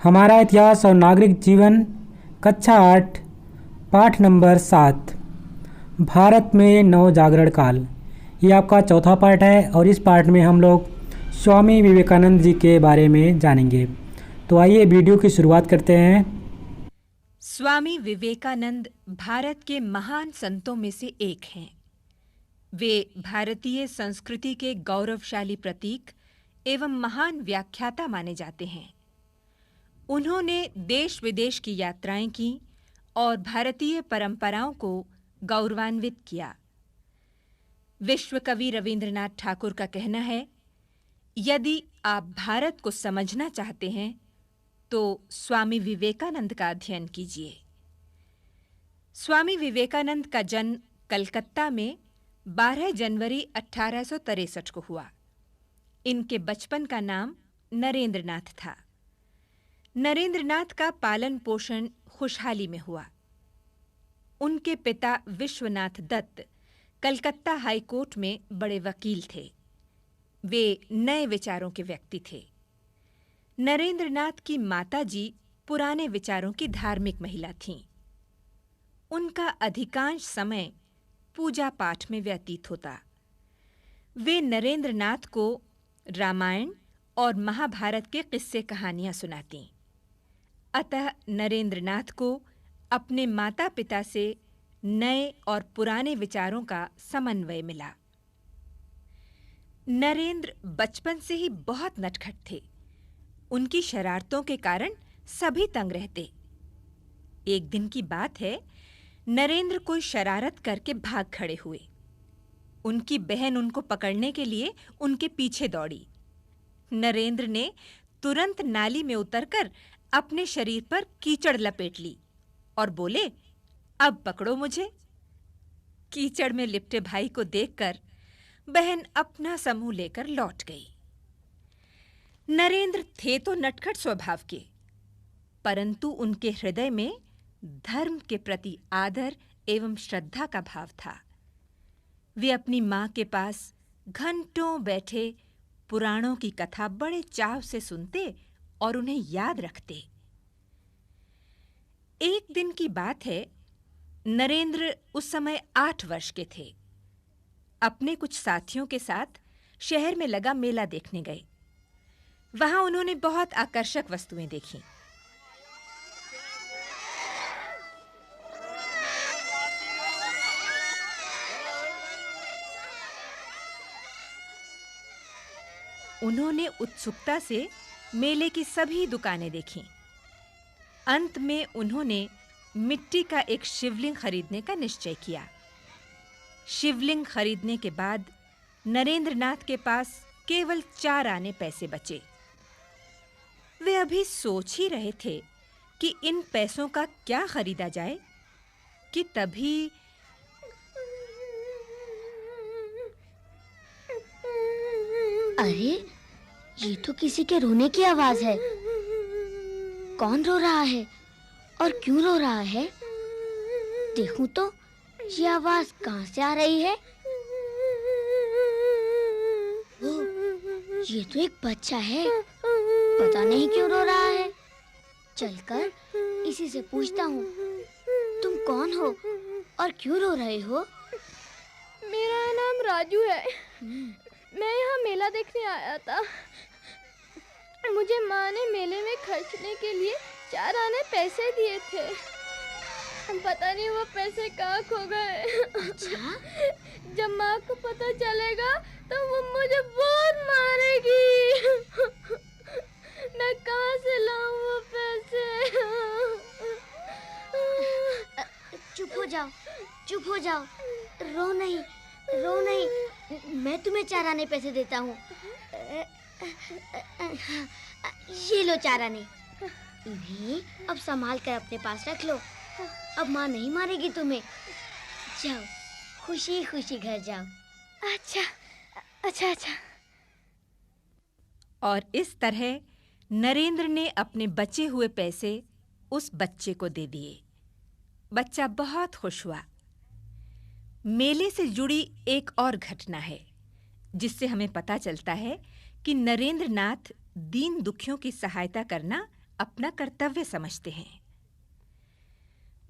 हमारा इतिहास और नागरिक जीवन कक्षा 8 पाठ नंबर 7 भारत में नव जागरण काल। ये आपका चौथा पाठ है और इस पाठ में हम लोग स्वामी विवेकानंद जी के बारे में जानेंगे। तो आइए वीडियो की शुरुआत करते हैं। स्वामी विवेकानंद भारत के महान संतों में से एक हैं। वे भारतीय संस्कृति के गौरवशाली प्रतीक एवं महान व्याख्याता माने जाते हैं। उन्होंने देश विदेश की यात्राएं की और भारतीय परंपराओं को गौरवान्वित किया। विश्व कवि रविंद्रनाथ ठाकुर का कहना है, यदि आप भारत को समझना चाहते हैं तो स्वामी विवेकानंद का अध्ययन कीजिए। स्वामी विवेकानंद का जन्म कलकत्ता में 12 जनवरी 1863 को हुआ। इनके बचपन का नाम नरेंद्रनाथ था। नरेंद्रनाथ का पालन पोषण खुशहाली में हुआ। उनके पिता विश्वनाथ दत्त कलकत्ता हाई कोर्ट में बड़े वकील थे। वे नए विचारों के व्यक्ति थे। नरेंद्रनाथ की माताजी पुराने विचारों की धार्मिक महिला थीं। उनका अधिकांश समय पूजा पाठ में व्यतीत होता। वे नरेंद्रनाथ को रामायण और महाभारत के किस्से कहानियां सुनातीं। अतः नरेंद्रनाथ को अपने माता-पिता से नए और पुराने विचारों का समन्वय मिला। नरेंद्र बचपन से ही बहुत नटखट थे। उनकी शरारतों के कारण सभी तंग रहते। एक दिन की बात है, नरेंद्र कोई शरारत करके भाग खड़े हुए। उनकी बहन उनको पकड़ने के लिए उनके पीछे दौड़ी। नरेंद्र ने तुरंत नाली में उतरकर अपने शरीर पर कीचड़ लपेट ली और बोले, अब पकड़ो मुझे। कीचड़ में लिपटे भाई को देखकर बहन अपना समूह लेकर लौट गई। नरेंद्र थे तो नटखट स्वभाव के, परंतु उनके हृदय में धर्म के प्रति आदर एवं श्रद्धा का भाव था। वे अपनी मां के पास घंटों बैठे पुराणों की कथा बड़े चाव से सुनते और उन्हें याद रखते। एक दिन की बात है, नरेंद्र उस समय 8 वर्ष के थे। अपने कुछ साथियों के साथ शहर में लगा मेला देखने गए। वहां उन्होंने बहुत आकर्षक वस्तुएं देखीं। उन्होंने उत्सुकता से मेले की सभी दुकानें देखीं। अंत में उन्होंने मिट्टी का एक शिवलिंग खरीदने का निश्चय किया। शिवलिंग खरीदने के बाद नरेंद्रनाथ के पास केवल 4 आने पैसे बचे। वे अभी सोच ही रहे थे कि इन पैसों का क्या खरीदा जाए कि तभी अरे, ये तो किसी के रोने की आवाज है। कौन रो रहा है और क्यों रो रहा है? देखूं तो ये आवाज कहां से आ रही है? ओह, ये तो एक बच्चा है। पता नहीं क्यों रो रहा है। चलकर इसी से पूछता हूँ, तुम कौन हो और क्यों रो रहे हो? मेरा नाम राजू है। मैं यहाँ मेला देखने आया था। मुझे माँ ने मेले में खर्चने के लिए 4 आने पैसे दिए थे। पता नहीं वो पैसे कहाँ खो गए। अच्छा? जब माँ को पता चलेगा तो वो मुझे बहुत मारेगी। मैं कहाँ से लाऊं वो पैसे? चुप हो जाओ, चुप हो जाओ। रो नहीं, रो नहीं। मैं तुम्हें 4 आने पैसे देता हूँ। ये लो 4 आने। इन्हें अब संभाल कर अपने पास रख लो। अब माँ नहीं मारेगी तुम्हें। जाओ, खुशी खुशी घर जाओ। अच्छा, अच्छा, अच्छा। और इस तरह नरेंद्र ने अपने बचे हुए पैसे उस बच्चे को दे दिए। बच्चा बहुत खुश हुआ। मेले से जुड़ी एक और घटना है जिससे हमें पता चलता है कि नरेंद्रनाथ दीन दुखियों की सहायता करना अपना कर्तव्य समझते हैं।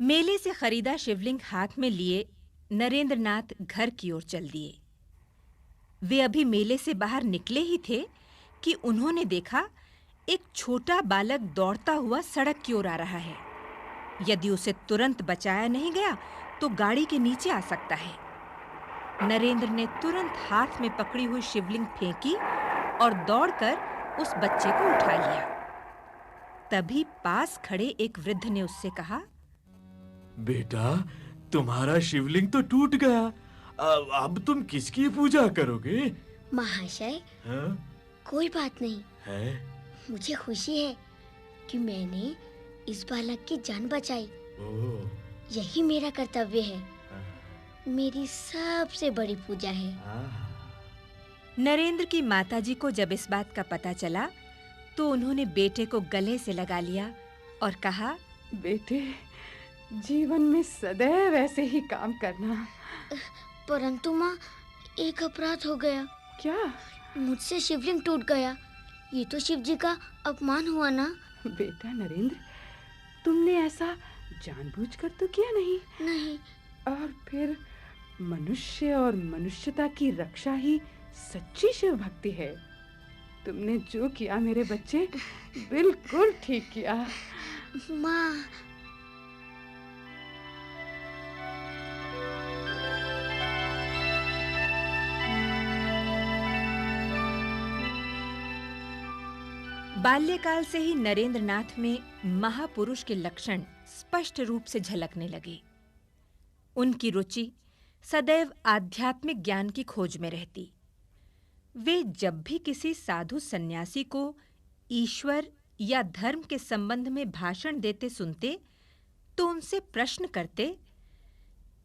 मेले से खरीदा शिवलिंग हाथ में लिए नरेंद्रनाथ घर की ओर चल दिए। वे अभी मेले से बाहर निकले ही थे कि उन्होंने देखा एक छोटा बालक दौड़ता हुआ सड़क की ओर आ रहा है। यदि उसे तुरंत बचाया नहीं गया तो गाड़ी के नीचे आ सकता है। नरेंद्र ने तुरंत हाथ में पकड़ी हुई शिवलिंग फेंकी और दौड़कर उस बच्चे को उठा लिया। तभी पास खड़े एक वृद्ध ने उससे कहा, बेटा, तुम्हारा शिवलिंग तो टूट गया। अब तुम किसकी पूजा करोगे? महाशय, हाँ? कोई बात नहीं है? मुझे खुशी है कि मैंने इस बालक की जान बचाई। ओह, यही मेरा कर्तव्य है। हाँ। मेरी सबसे बड़ी पूजा है। नरेंद्र की माताजी को जब इस बात का पता चला तो उन्होंने बेटे को गले से लगा लिया और कहा, बेटे, जीवन में सदैव ऐसे ही काम करना। परंतु माँ, एक अपराध हो गया। क्या? मुझसे शिवलिंग टूट गया। ये तो शिव जी का अपमान हुआ ना। बेटा नरेंद्र, तुमने ऐसा जानबूझकर तो किया नहीं। नहीं। और फिर मनुष्य और मनुष्यता की रक्षा ही सच्ची शिव भक्ति है। तुमने जो किया मेरे बच्चे, बिल्कुल ठीक किया। माँ, बाल्यकाल से ही नरेंद्रनाथ में महापुरुष के लक्षण स्पष्ट रूप से झलकने लगे। उनकी रुचि सदैव आध्यात्मिक ज्ञान की खोज में रहती। वे जब भी किसी साधु सन्यासी को ईश्वर या धर्म के संबंध में भाषण देते सुनते तो उनसे प्रश्न करते,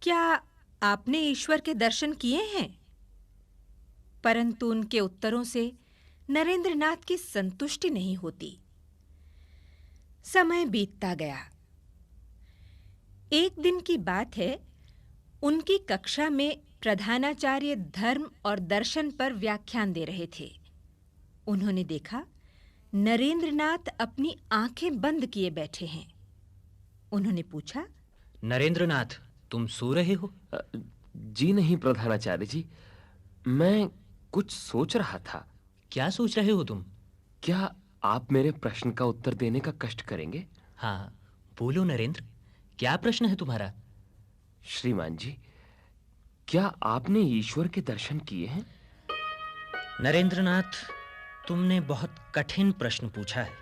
क्या आपने ईश्वर के दर्शन किए हैं? परंतु उनके उत्तरों से नरेंद्रनाथ की संतुष्टि नहीं होती। समय बीतता गया। एक दिन की बात है, उनकी कक्षा में प्रधानाचार्य धर्म और दर्शन पर व्याख्यान दे रहे थे। उन्होंने देखा नरेंद्रनाथ अपनी आंखें बंद किए बैठे हैं। उन्होंने पूछा, नरेंद्रनाथ, तुम सो रहे हो? जी नहीं प्रधानाचार्य जी, मैं कुछ सोच रहा था। क्या सोच रहे हो तुम? क्या आप मेरे प्रश्न का उत्तर देने का कष्ट करेंगे? हाँ, बोलो नरेंद्र, क्या प्रश्न है तुम्हारा? श्रीमान जी, क्या आपने ईश्वर के दर्शन किए हैं? नरेंद्रनाथ, तुमने बहुत कठिन प्रश्न पूछा है।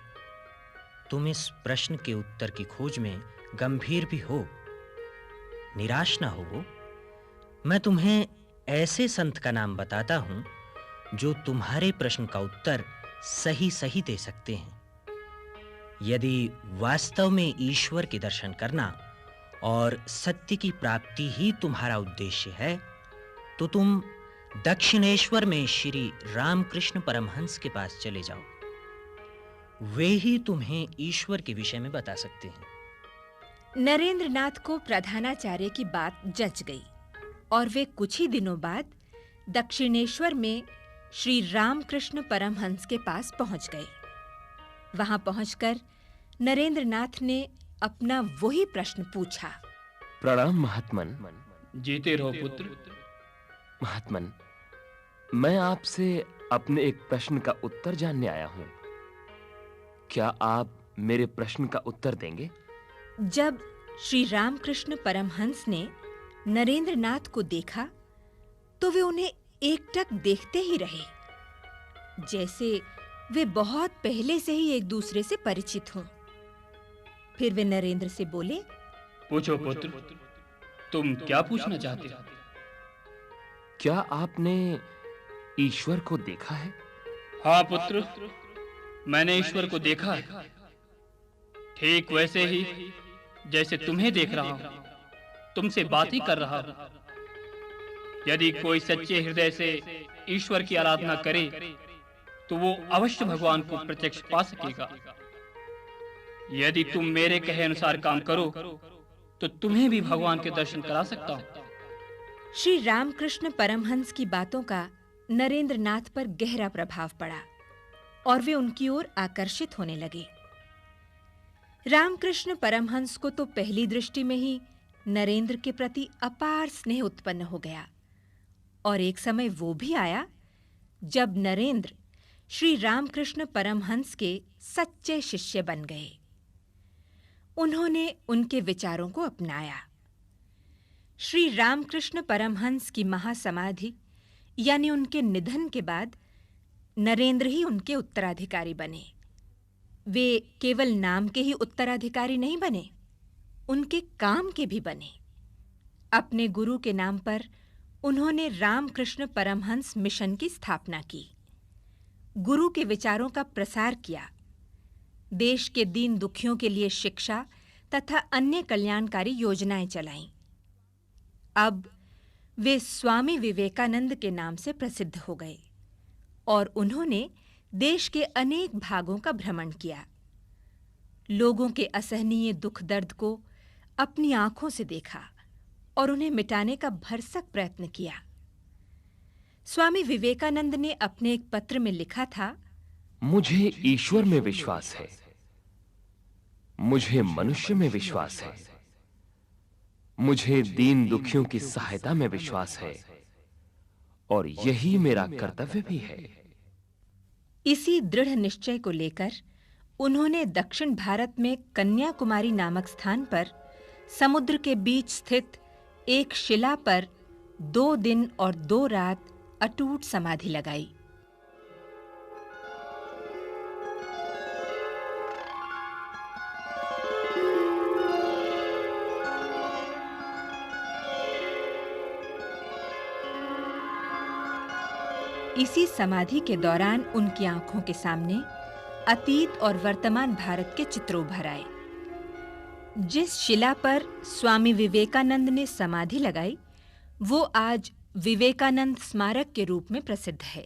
तुम इस प्रश्न के उत्तर की खोज में गंभीर भी हो। निराश ना हो। मैं तुम्हें ऐसे संत का नाम बताता हूं जो तुम्हारे प्रश्न का उत्तर सही सही दे सकते हैं। यदि वास्तव में ईश्वर के दर्शन करना और सत्य की प्राप्ति ही तुम्हारा उद्देश्य है तो तुम दक्षिणेश्वर में श्री रामकृष्ण परमहंस के पास चले जाओ। वे ही तुम्हें ईश्वर के विषय में बता सकते हैं। नरेंद्रनाथ को प्रधानाचार्य की बात जच गई और वे कुछ ही दिनों बाद दक्षिणेश्वर में श्री रामकृष्ण परमहंस के पास पहुंच गए। वहां पहुंचकर नरेंद्रनाथ ने अपना वही प्रश्न पूछा। प्रणाम महात्मन। जीते रहो पुत्र। महात्मन, मैं आपसे अपने एक प्रश्न का उत्तर जानने आया हूं। क्या आप मेरे प्रश्न का उत्तर देंगे? जब श्री रामकृष्ण परमहंस ने नरेंद्रनाथ को देखा तो वे उन्हें एकटक देखते ही रहे, जैसे वे बहुत पहले से ही एक दूसरे से परिचित हों। फिर वे नरेंद्र से बोले, पूछो पुत्र, तुम क्या पूछना चाहते हो? क्या आपने ईश्वर को देखा है? हाँ पुत्र, मैंने ईश्वर को देखा है, ठीक वैसे ही जैसे तुम्हें देख रहा हूं, तुमसे बात ही कर रहा हूं। यदि कोई सच्चे हृदय से ईश्वर की आराधना करे तो वो अवश्य भगवान को प्रत्यक्ष पा सकेगा। यदि तुम मेरे कहे अनुसार काम करो तो तुम्हें भी भगवान के दर्शन करा सकता हूं। श्री रामकृष्ण परमहंस की बातों का नरेंद्रनाथ पर गहरा प्रभाव पड़ा और वे उनकी ओर आकर्षित होने लगे। रामकृष्ण परमहंस को तो पहली दृष्टि में ही नरेंद्र के प्रति अपार स्नेह उत्पन्न हो गया, और एक समय वो भी आया जब नरेंद्र श्री रामकृष्ण परमहंस के सच्चे शिष्य बन गए। उन्होंने उनके विचारों को अपनाया। श्री रामकृष्ण परमहंस की महासमाधि यानी उनके निधन के बाद नरेंद्र ही उनके उत्तराधिकारी बने। वे केवल नाम के ही उत्तराधिकारी नहीं बने, उनके काम के भी बने। अपने गुरु के नाम पर उन्होंने रामकृष्ण परमहंस मिशन की स्थापना की, गुरु के विचारों का प्रसार किया, देश के दीन दुखियों के लिए शिक्षा तथा अन्य कल्याणकारी योजनाएं चलाईं। अब वे स्वामी विवेकानंद के नाम से प्रसिद्ध हो गए और उन्होंने देश के अनेक भागों का भ्रमण किया, लोगों के असहनीय दुख दर्द को अपनी आंखों से देखा और उन्हें मिटाने का भरसक प्रयत्न किया। स्वामी विवेकानंद ने अपने एक पत्र में लिखा था, मुझे ईश्वर में विश्वास है, मुझे मनुष्य में विश्वास है, मुझे दीन दुखियों की सहायता में विश्वास है और यही मेरा कर्तव्य भी है। इसी दृढ़ निश्चय को लेकर उन्होंने दक्षिण भारत में कन्याकुमारी नामक स्थान पर समुद्र के बीच स्थित एक शिला पर 2 दिन और 2 रात अटूट समाधि लगाई। इसी समाधि के दौरान उनकी आंखों के सामने अतीत और वर्तमान भारत के चित्र उभर आए। जिस शिला पर स्वामी विवेकानंद ने समाधि लगाई, वो आज विवेकानंद स्मारक के रूप में प्रसिद्ध है।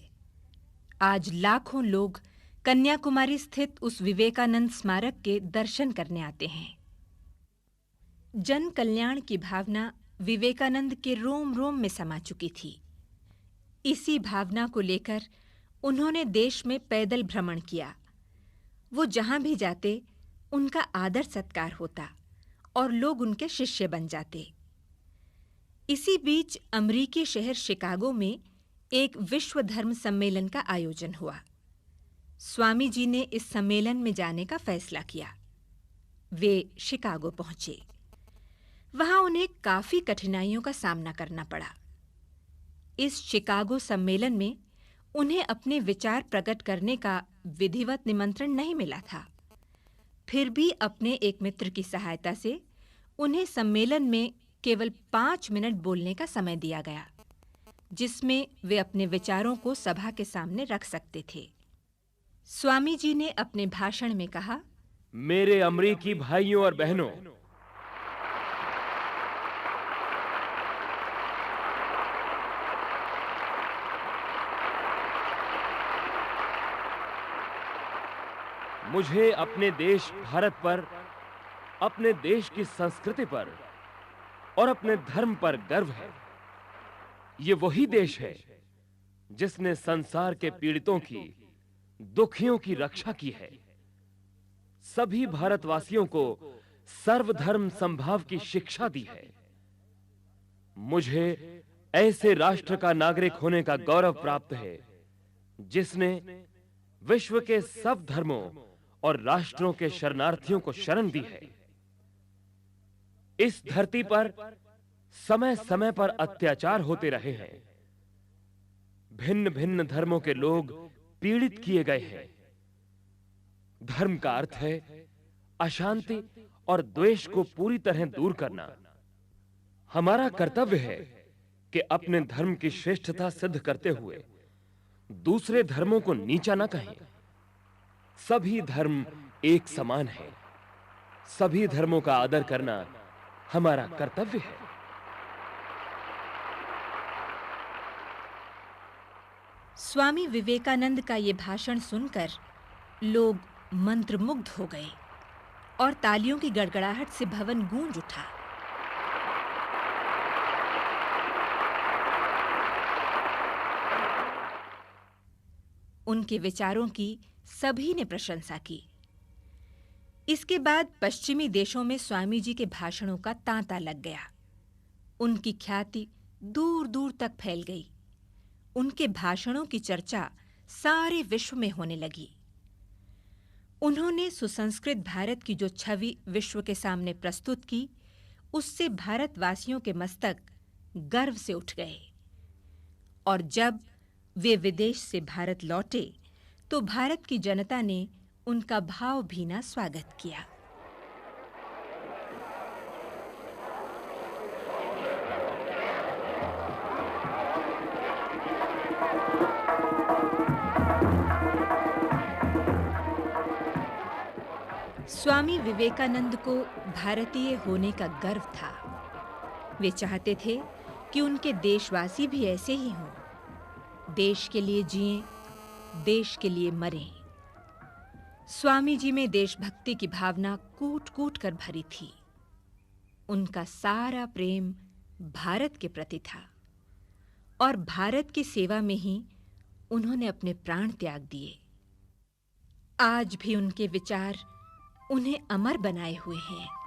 आज लाखों लोग कन्याकुमारी स्थित उस विवेकानंद स्मारक के दर्शन करने आते हैं। जन कल्याण की भावना विवेकानंद के रोम रोम में समा चुकी थी। इसी भावना को लेकर उन्होंने देश में पैदल भ्रमण किया। वो जहां भी जाते उनका आदर सत्कार होता और लोग उनके शिष्य बन जाते। इसी बीच अमेरिकी शहर शिकागो में एक विश्व धर्म सम्मेलन का आयोजन हुआ। स्वामी जी ने इस सम्मेलन में जाने का फैसला किया। वे शिकागो पहुंचे। वहां उन्हें काफी कठिनाइयों का सामना करना पड़ा। इस शिकागो सम्मेलन में उन्हें अपने विचार प्रकट करने का विधिवत निमंत्रण नहीं मिला था। फिर भी अपने एक मित्र की सहायता से उन्हें सम्मेलन में केवल 5 मिनट बोलने का समय दिया गया, जिसमें वे अपने विचारों को सभा के सामने रख सकते थे। स्वामी जी ने अपने भाषण में कहा, मेरे अमेरिकी भाइयों और बहनों, मुझे अपने देश भारत पर, अपने देश की संस्कृति पर और अपने धर्म पर गर्व है। ये वही देश है जिसने संसार के पीड़ितों की, दुखियों की रक्षा की है। सभी भारतवासियों को सर्वधर्म समभाव की शिक्षा दी है। मुझे ऐसे राष्ट्र का नागरिक होने का गौरव प्राप्त है जिसने विश्व के सब धर्मों और राष्ट्रों के शरणार्थियों को शरण दी है। इस धरती पर समय समय पर अत्याचार होते रहे हैं। भिन्न भिन्न धर्मों के लोग पीड़ित किए गए हैं। धर्म का अर्थ है अशांति और द्वेष को पूरी तरह दूर करना। हमारा कर्तव्य है कि अपने धर्म की श्रेष्ठता सिद्ध करते हुए दूसरे धर्मों को नीचा न कहें। सभी धर्म एक समान हैं। सभी धर्मों का आदर करना हमारा कर्तव्य है। स्वामी विवेकानंद का ये भाषण सुनकर लोग मंत्रमुग्ध हो गए और तालियों की गड़गड़ाहट से भवन गूंज उठा। उनके विचारों की सभी ने प्रशंसा की। इसके बाद पश्चिमी देशों में स्वामी जी के भाषणों का तांता लग गया। उनकी ख्याति दूर-दूर तक फैल गई। उनके भाषणों की चर्चा सारे विश्व में होने लगी। उन्होंने सुसंस्कृत भारत की जो छवि विश्व के सामने प्रस्तुत की, उससे भारतवासियों के मस्तक गर्व से उठ गए। और जब वे विदेश से भारत लौटे, तो भारत की जनता ने उनका भावभीना स्वागत किया। स्वामी विवेकानंद को भारतीय होने का गर्व था। वे चाहते थे कि उनके देशवासी भी ऐसे ही हों, देश के लिए जिएं, देश के लिए मरें। स्वामी जी में देशभक्ति की भावना कूट-कूट कर भरी थी। उनका सारा प्रेम भारत के प्रति था और भारत की सेवा में ही उन्होंने अपने प्राण त्याग दिए। आज भी उनके विचार उन्हें अमर बनाए हुए हैं।